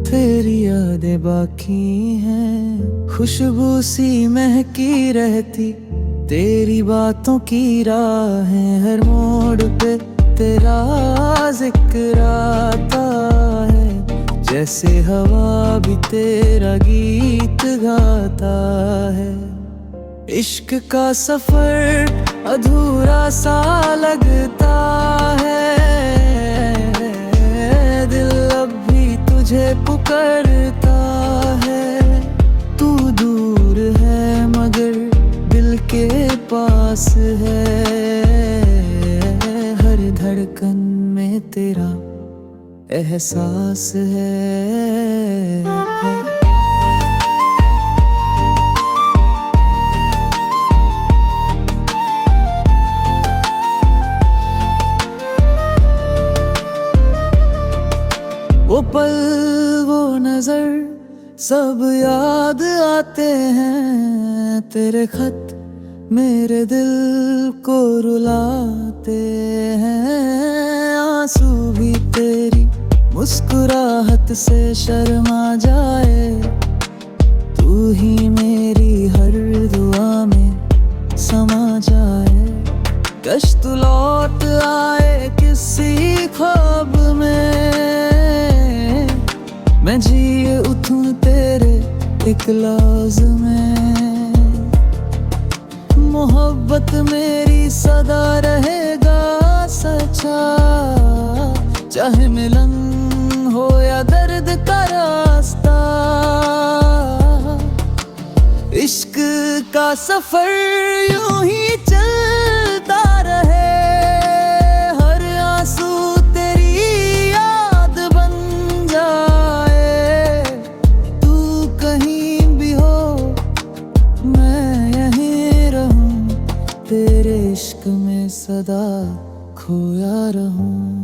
तेरी यादें बाकी हैं। खुशबू सी महकी रहती तेरी बातों की राहें। हर मोड़ पे तेरा जिक्र आता है, जैसे हवा भी तेरा गीत गाता है। इश्क का सफर अधूरा सा लगता है, दिल अब भी तुझे पुकारता है। तू दूर है मगर दिल के पास है, हर धड़कन में तेरा एहसास है। वो पल वो नजर सब याद आते हैं, तेरे खत मेरे दिल को रुलाते हैं। आंसू भी तेरी मुस्कुराहट से शर्मा जाए, तू ही मेरी हर दुआ में समा जाए। कश्त लौट आए किसी ख्वाब में, मैं जिए उठूं तेरे एक लफ्ज़ में। मोहब्बत मेरी सदा रहेगा सच्चा, चाहे मिलन हो या दर्द का रास्ता। इश्क का सफर यूं ही चलता रहे, हर आंसू तेरी याद बन जाए। तू कहीं भी हो मैं यहीं रहूं, तेरे इश्क में सदा खोया रहूं।